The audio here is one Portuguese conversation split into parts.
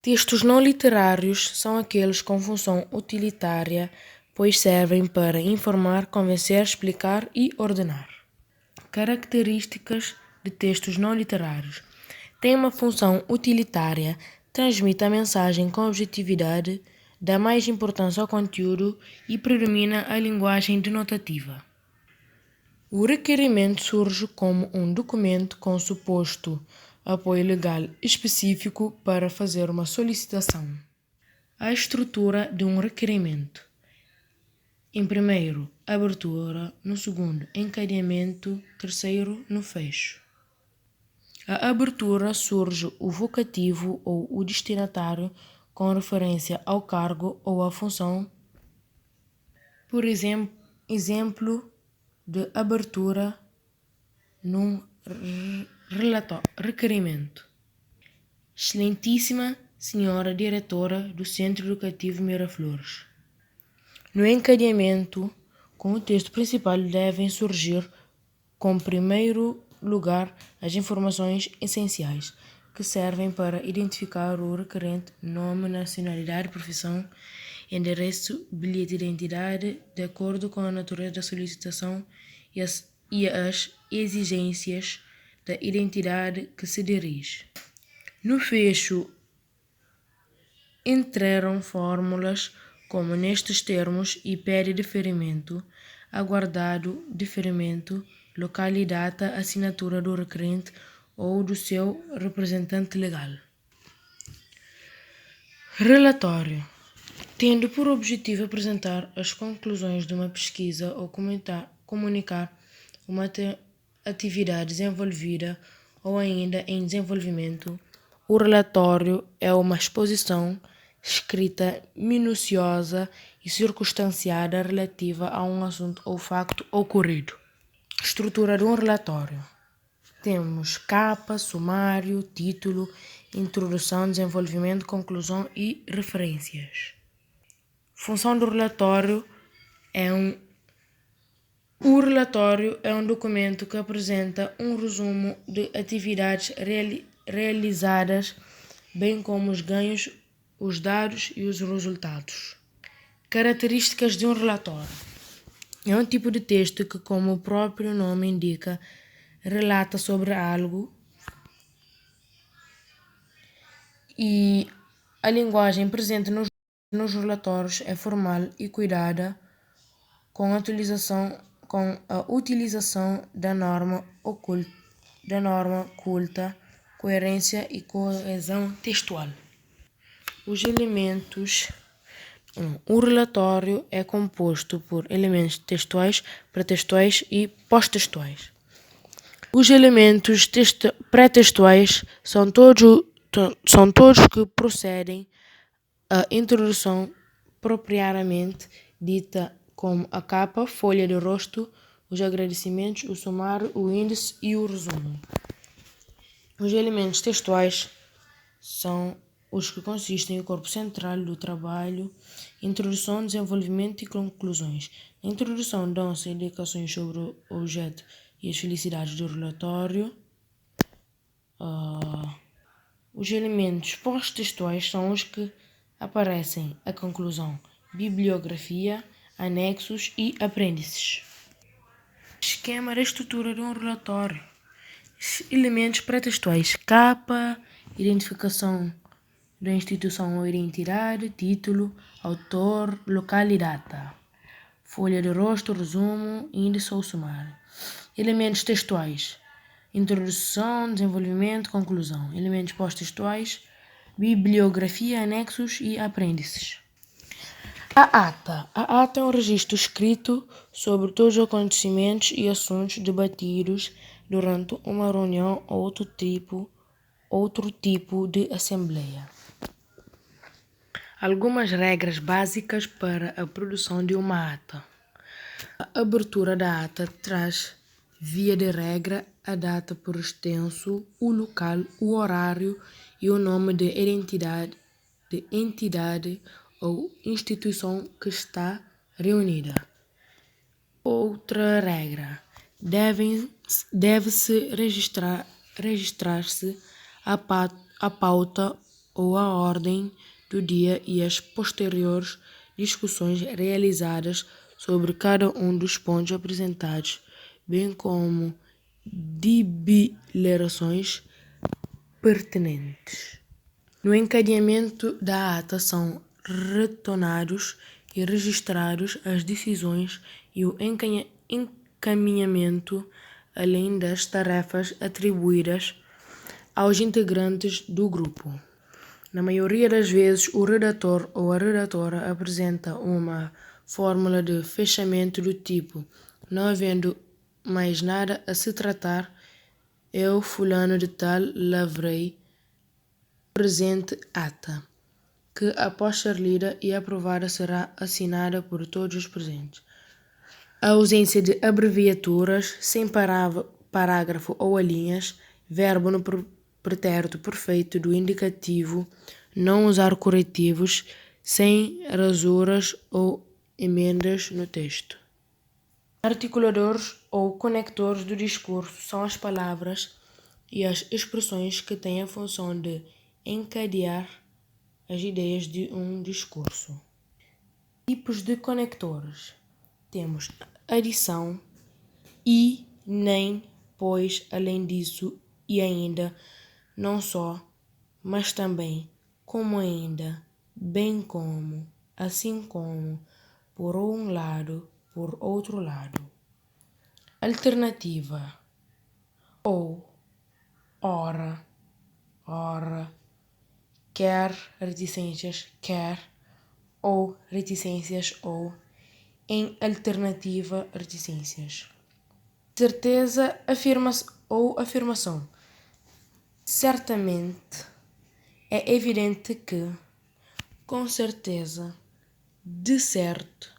Textos não literários são aqueles com função utilitária, pois servem para informar, convencer, explicar e ordenar. Características de textos não literários. Tem uma função utilitária, transmite a mensagem com objetividade, dá mais importância ao conteúdo e predomina a linguagem denotativa. O requerimento surge como um documento com suposto apoio legal específico para fazer uma solicitação. A estrutura de um requerimento. Em primeiro, abertura, no segundo, encadeamento, terceiro, no fecho. A abertura surge o vocativo ou o destinatário com referência ao cargo ou à função. Por exemplo de abertura num requerimento. Excelentíssima Senhora Diretora do Centro Educativo Miraflores. No encadeamento, com o texto principal devem surgir, com primeiro lugar, as informações essenciais, que servem para identificar o requerente: nome, nacionalidade, profissão, endereço, bilhete de identidade, de acordo com a natureza da solicitação e as exigências da identidade que se dirige. No fecho, entraram fórmulas como nestes termos e pede deferimento, aguardado deferimento, local e data, assinatura do requerente ou do seu representante legal. Relatório. Tendo por objetivo apresentar as conclusões de uma pesquisa ou comunicar uma atividade desenvolvida ou ainda em desenvolvimento, o relatório é uma exposição escrita, minuciosa e circunstanciada relativa a um assunto ou facto ocorrido. Estrutura de um relatório. Temos capa, sumário, título, introdução, desenvolvimento, conclusão e referências. Função do relatório O relatório é um documento que apresenta um resumo de atividades realizadas, bem como os ganhos, os dados e os resultados. Características de um relatório. É um tipo de texto que, como o próprio nome indica, relata sobre algo, e a linguagem presente nos relatórios é formal e cuidada, com a utilização da norma culta, coerência e coesão textual. Os elementos. O relatório é composto por elementos textuais, pretextuais e pós-textuais. Os elementos pré-textuais são todos que procedem à introdução propriamente dita, como a capa, folha de rosto, os agradecimentos, o sumário, o índice e o resumo. Os elementos textuais são os que consistem no corpo central do trabalho: introdução, desenvolvimento e conclusões. Na introdução dão-se indicações sobre o objeto e as felicidades do relatório. Os elementos pós-textuais são os que aparecem a conclusão: bibliografia, anexos e apêndices. Esquema da estrutura de um relatório. Elementos pré-textuais: capa, identificação da instituição ou identidade, título, autor, local e data. Folha de rosto, resumo, índice ou sumário. Elementos textuais: introdução, desenvolvimento, conclusão. Elementos pós-textuais: bibliografia, anexos e apêndices. A ata. A ata é um registro escrito sobre todos os acontecimentos e assuntos debatidos durante uma reunião ou outro tipo de assembleia. Algumas regras básicas para a produção de uma ata. A abertura da ata traz, via de regra, a data por extenso, o local, o horário e o nome de entidade ou instituição que está reunida. Outra regra: deve-se registrar-se a pauta ou a ordem do dia e as posteriores discussões realizadas sobre cada um dos pontos apresentados, bem como deliberações pertinentes. No encadeamento da ata são retornados e registrados as decisões e o encaminhamento, além das tarefas atribuídas aos integrantes do grupo. Na maioria das vezes, o redator ou a redatora apresenta uma fórmula de fechamento do tipo: não havendo mais nada a se tratar, eu, fulano de tal, lavrei presente ata, que após ser lida e aprovada será assinada por todos os presentes. A ausência de abreviaturas, sem parágrafo ou alíneas, verbo no pretérito perfeito do indicativo, não usar corretivos, sem rasuras ou emendas no texto. Articuladores ou conectores do discurso são as palavras e as expressões que têm a função de encadear as ideias de um discurso. Tipos de conectores: temos adição, e, nem, pois, além disso, e ainda, não só, mas também, como ainda, bem como, assim como, por um lado, por outro lado. Alternativa: ou, ora, quer reticências, quer, ou reticências, ou, em alternativa, reticências. Certeza, ou afirmação. Certamente, é evidente que, com certeza, de certo,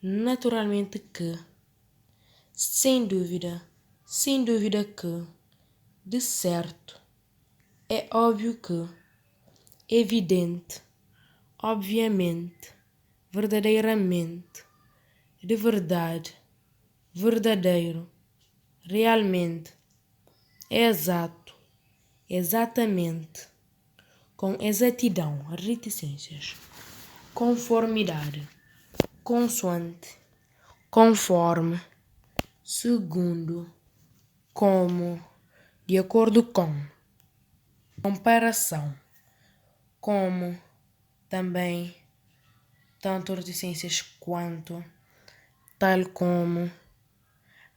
naturalmente que, sem dúvida que, de certo, é óbvio que, evidente, obviamente, verdadeiramente, de verdade, verdadeiro, realmente, exato, exatamente, com exatidão, reticências, conformidade, consoante, conforme, segundo, como, de acordo com, comparação, como, também, tanto reticências quanto, tal como,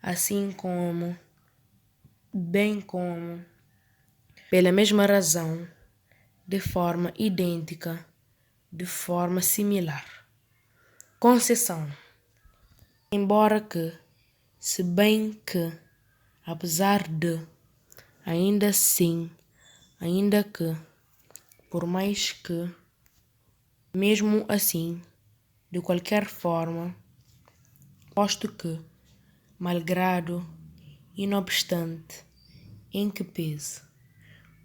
assim como, bem como, pela mesma razão, de forma idêntica, de forma similar. Concessão: embora que, se bem que, apesar de, ainda assim, ainda que, por mais que, mesmo assim, de qualquer forma, posto que, malgrado, inobstante, em que pese.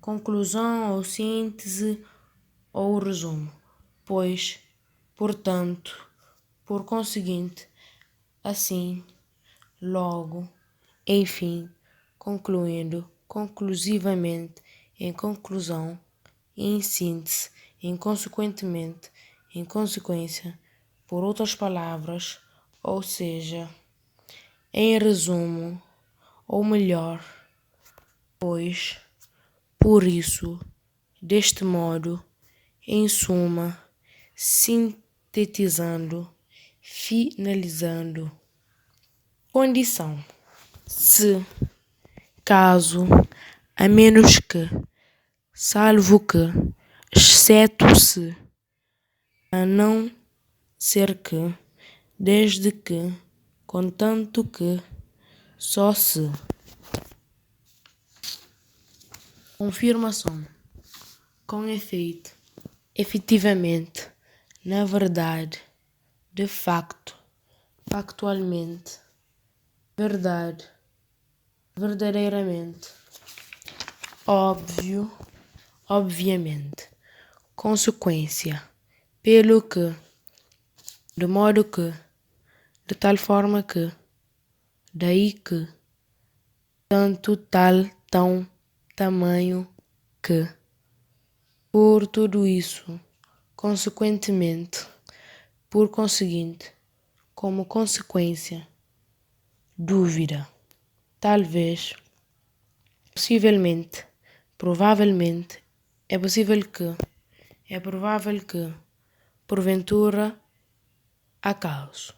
Conclusão ou síntese ou resumo. Pois, portanto, por conseguinte, assim, logo, enfim, concluindo, conclusivamente, em conclusão, em síntese, em consequentemente, em consequência, por outras palavras, ou seja, em resumo, ou melhor, pois, por isso, deste modo, em suma, sintetizando, finalizando. Condição: se, caso, a menos que, salvo que, exceto se, a não ser que, desde que, contanto que, só se. Confirmação: com efeito, efetivamente, na verdade, de facto, factualmente, verdade, verdadeiramente, óbvio, obviamente, consequência, pelo que, de modo que, de tal forma que, daí que, tanto, tal, tão, tamanho, que. Por tudo isso, consequentemente, por conseguinte, como consequência, dúvida, talvez, possivelmente, provavelmente, é provável que, porventura, acaso.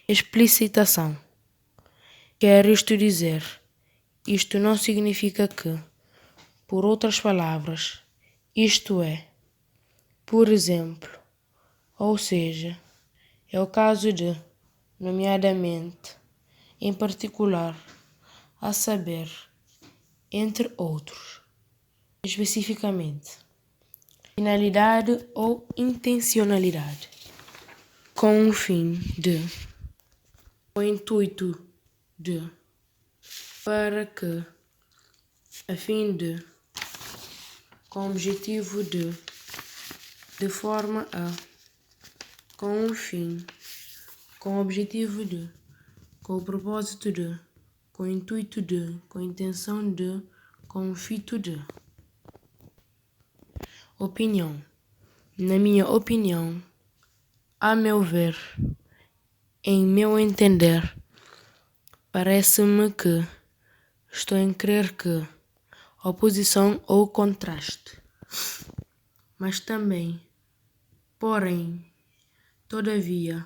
Explicitação. Quer isto dizer, isto não significa que, por outras palavras, isto é, por exemplo, ou seja, é o caso de, nomeadamente, em particular, a saber, entre outros, especificamente, finalidade ou intencionalidade, com o fim de, o intuito de, para que, a fim de, com o objetivo de forma a, com o fim, com o objetivo de, com o propósito de, com o intuito de, com a intenção de, com o fito de. Opinião. Na minha opinião, a meu ver, em meu entender, parece-me que estou em crer que oposição ou contraste, mas também, porém, todavia,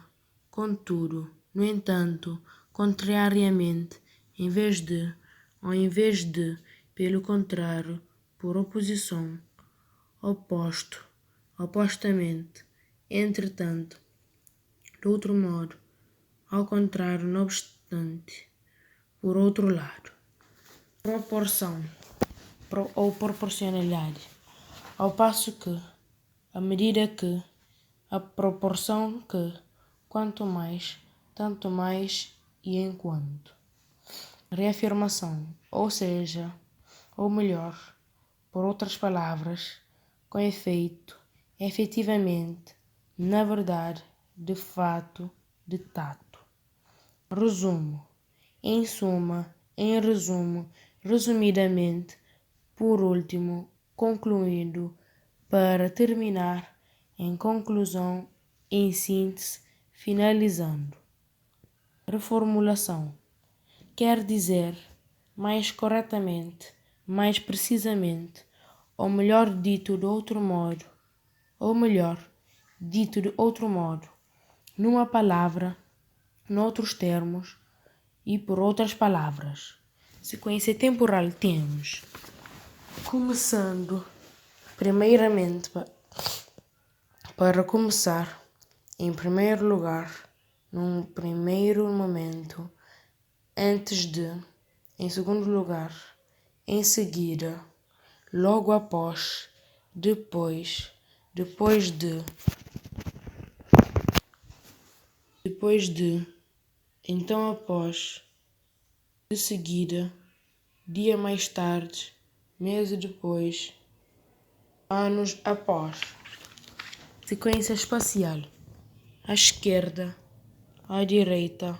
contudo, no entanto, contrariamente, ao invés de, pelo contrário, por oposição, oposto, opostamente, entretanto, de outro modo, ao contrário, não obstante, por outro lado, proporção ou proporcionalidade, ao passo que, à medida que, a proporção que, quanto mais, tanto mais e enquanto. Reafirmação, ou seja, ou melhor, por outras palavras, com efeito, efetivamente, na verdade, de fato, de tato. Resumo, em suma, em resumo, resumidamente, por último, concluindo, para terminar, em conclusão, em síntese, finalizando. Reformulação. Quer dizer, mais corretamente, mais precisamente, ou melhor dito de outro modo, numa palavra, noutros termos e por outras palavras. Sequência temporal temos, começando, primeiramente, para começar, em primeiro lugar, num primeiro momento, antes de, em segundo lugar, em seguida, logo após, depois de, então após, de seguida, dia mais tarde, mês depois, anos após. Sequência espacial: à esquerda, à direita,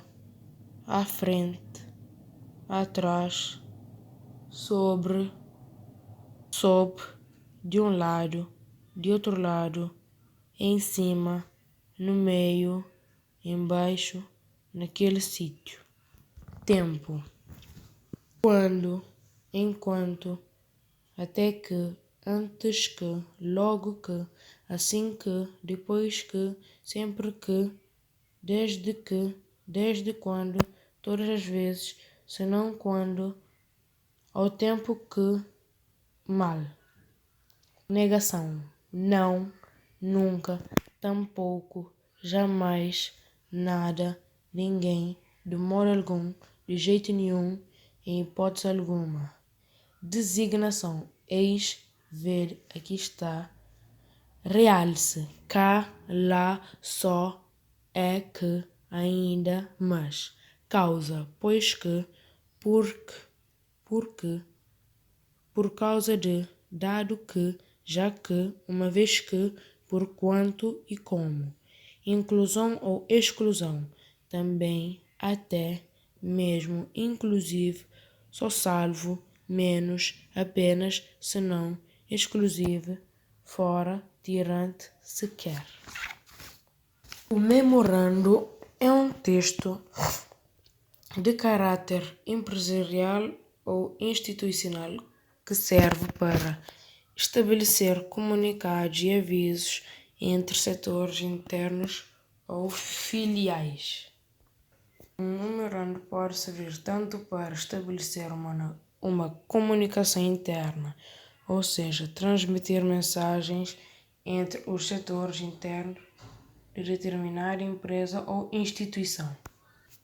à frente, atrás, sobre, sob, de um lado, de outro lado, em cima, no meio, embaixo, naquele sítio. Tempo: quando, enquanto, até que, antes que, logo que, assim que, depois que, sempre que, desde quando, todas as vezes, senão quando, ao tempo que, mal. Negação: não, nunca, tampouco, jamais, nada, ninguém, de modo algum, de jeito nenhum, em hipótese alguma. Designação: eis, ver, aqui está. Realce: cá, lá, só, é que, ainda, mas. Causa: pois que, porque, por causa de, dado que, já que, uma vez que, por quanto e como. Inclusão ou exclusão: também, até, mesmo, inclusive, só salvo, menos, apenas, senão, exclusive, fora, tirante, se quer. O memorando é um texto de caráter empresarial ou institucional que serve para estabelecer comunicados e avisos entre setores internos ou filiais. Um memorando pode servir tanto para estabelecer uma comunicação interna, ou seja, transmitir mensagens entre os setores internos de determinada empresa ou instituição.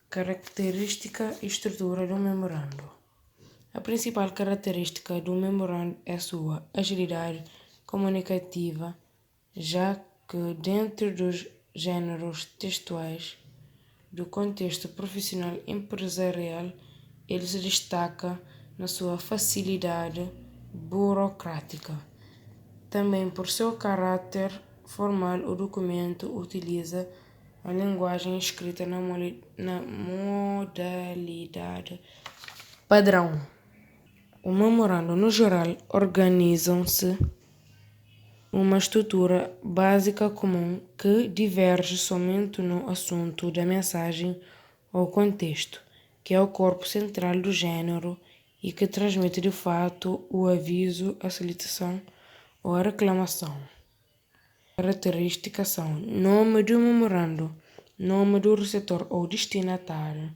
Característica e estrutura do memorando. A principal característica do memorando é sua agilidade comunicativa, já que dentro dos gêneros textuais do contexto profissional empresarial, ele se destaca na sua facilidade burocrática. Também por seu caráter formal, o documento utiliza a linguagem escrita na modalidade padrão. O memorando, no geral, organizam-se uma estrutura básica comum que diverge somente no assunto da mensagem ou contexto, que é o corpo central do gênero e que transmite de fato o aviso, a solicitação ou a reclamação. Características são nome do memorando, nome do receptor ou destinatário,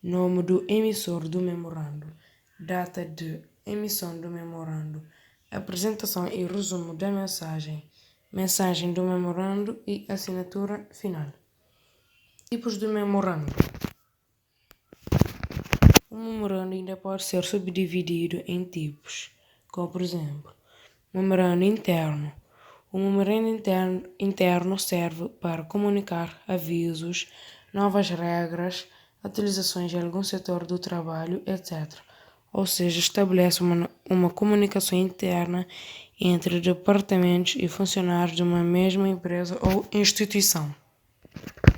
nome do emissor do memorando, data de emissão do memorando, apresentação e resumo da mensagem, mensagem do memorando e assinatura final. Tipos de memorando. O memorando ainda pode ser subdividido em tipos, como por exemplo, memorando interno. O memorando interno serve para comunicar avisos, novas regras, atualizações de algum setor do trabalho, etc. Ou seja, estabelece uma comunicação interna entre departamentos e funcionários de uma mesma empresa ou instituição.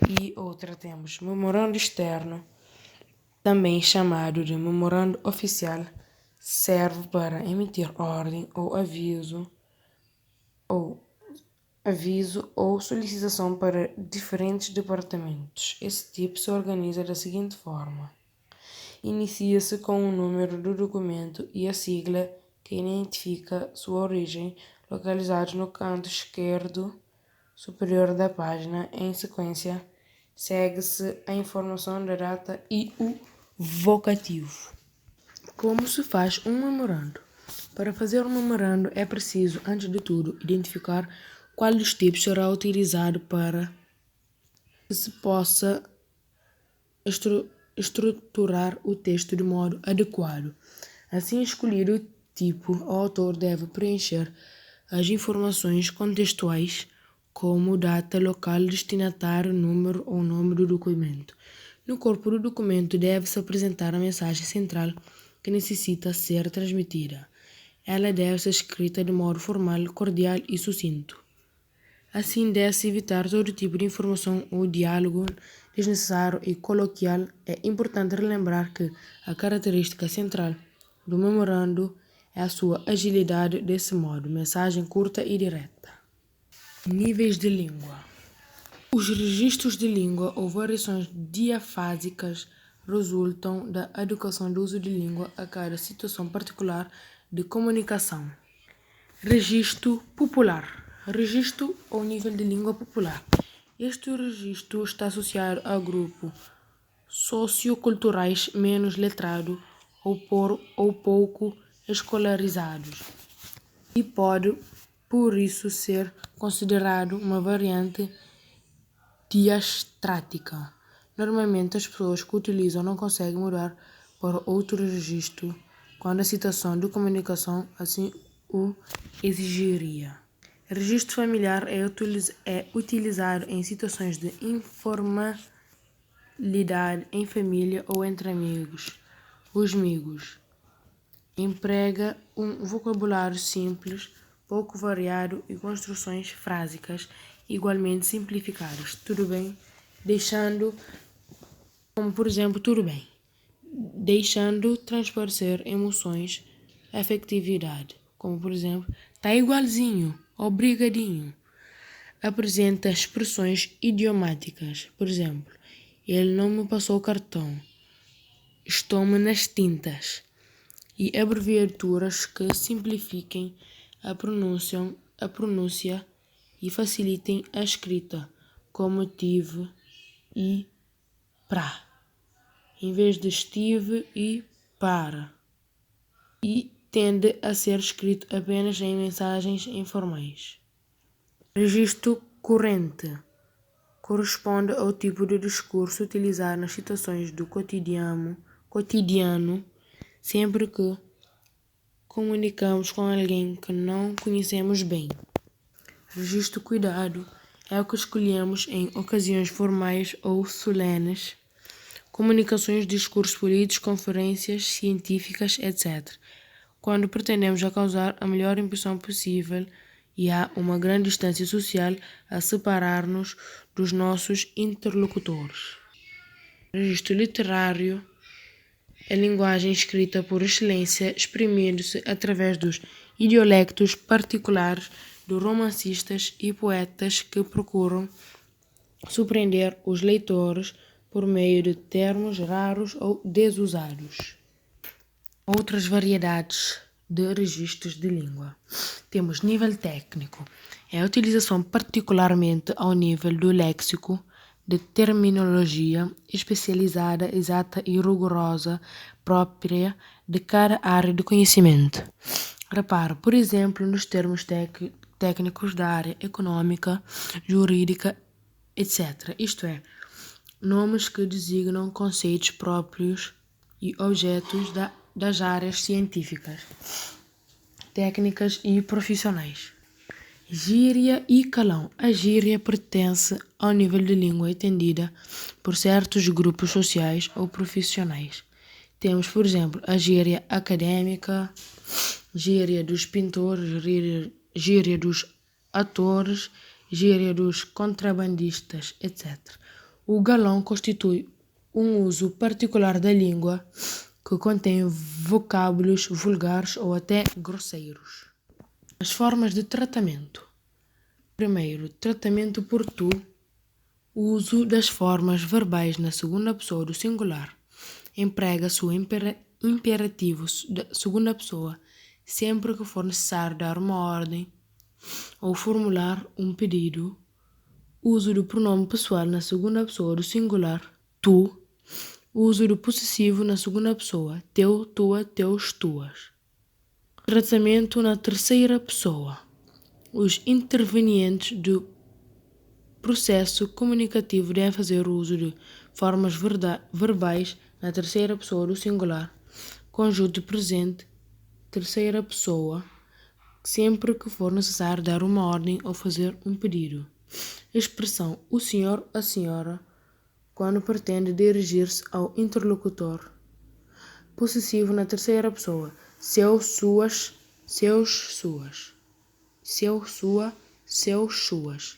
E outra temos memorando externo, também chamado de memorando oficial, serve para emitir ordem ou aviso ou solicitação para diferentes departamentos. Esse tipo se organiza da seguinte forma. Inicia-se com o número do documento e a sigla que identifica sua origem, localizados no canto esquerdo superior da página. Em sequência, segue-se a informação da data e o vocativo. Como se faz um memorando? Para fazer um memorando é preciso, antes de tudo, identificar qual dos tipos será utilizado para que se possa estruturar o texto de modo adequado. Assim escolhido o tipo, o autor deve preencher as informações contextuais, como data, local, destinatário, número ou nome do documento. No corpo do documento deve-se apresentar a mensagem central que necessita ser transmitida. Ela deve ser escrita de modo formal, cordial e sucinto. Assim, deve-se evitar todo tipo de informação ou diálogo desnecessário e coloquial. É importante relembrar que a característica central do memorando é a sua agilidade. Desse modo, mensagem curta e direta. Níveis de língua. Os registros de língua ou variações diafásicas resultam da adequação do uso de língua a cada situação particular de comunicação. Registro popular. Registro ou nível de língua popular. Este registro está associado a grupos socioculturais menos letrados ou pouco escolarizados e pode, por isso, ser considerado uma variante diastrática. Normalmente, as pessoas que utilizam não conseguem mudar para outro registro quando a situação de comunicação assim o exigiria. Registro familiar é utilizado em situações de informalidade em família ou entre amigos. Os amigos emprega um vocabulário simples, pouco variado e construções frásicas igualmente simplificadas. Tudo bem? Como por exemplo, tudo bem. Deixando transparecer emoções, afetividade. Como por exemplo, tá igualzinho. obrigadinho. Apresenta expressões idiomáticas. Por exemplo, ele não me passou o cartão. Estou-me nas tintas. E abreviaturas que simplifiquem a pronúncia e facilitem a escrita, como tive e pra, em vez de estive e para. E tende a ser escrito apenas em mensagens informais. Registro corrente corresponde ao tipo de discurso utilizado nas situações do cotidiano, sempre que comunicamos com alguém que não conhecemos bem. Registro cuidado é o que escolhemos em ocasiões formais ou solenes, comunicações, discursos políticos, conferências científicas, etc., quando pretendemos causar a melhor impressão possível e há uma grande distância social a separar-nos dos nossos interlocutores. Registro literário é linguagem escrita por excelência, exprimindo-se através dos idiolectos particulares de romancistas e poetas que procuram surpreender os leitores por meio de termos raros ou desusados. Outras variedades de registros de língua. Temos nível técnico. É a utilização particularmente ao nível do léxico, de terminologia especializada, exata e rigorosa, própria de cada área de conhecimento. Repare, por exemplo, nos termos técnicos da área econômica, jurídica, etc. Isto é, nomes que designam conceitos próprios e objetos das áreas científicas, técnicas e profissionais. Gíria e calão. A gíria pertence ao nível de língua entendida por certos grupos sociais ou profissionais. Temos, por exemplo, a gíria acadêmica, gíria dos pintores, gíria dos atores, gíria dos contrabandistas, etc. O galão constitui um uso particular da língua que contém vocábulos vulgares ou até grosseiros. As formas de tratamento. Primeiro, tratamento por tu. O uso das formas verbais na segunda pessoa do singular. Emprega-se o imperativo da segunda pessoa sempre que for necessário dar uma ordem ou formular um pedido. Uso do pronome pessoal na segunda pessoa do singular, tu. Uso do possessivo na segunda pessoa, teu, tua, teus, tuas. Tratamento na terceira pessoa. Os intervenientes do processo comunicativo devem fazer uso de formas verbais na terceira pessoa do singular, conjunto presente, terceira pessoa, sempre que for necessário dar uma ordem ou fazer um pedido. Expressão o senhor, a senhora, quando pretende dirigir-se ao interlocutor. Possessivo na terceira pessoa, seu, suas, seus, suas. Seu, sua, seus, suas.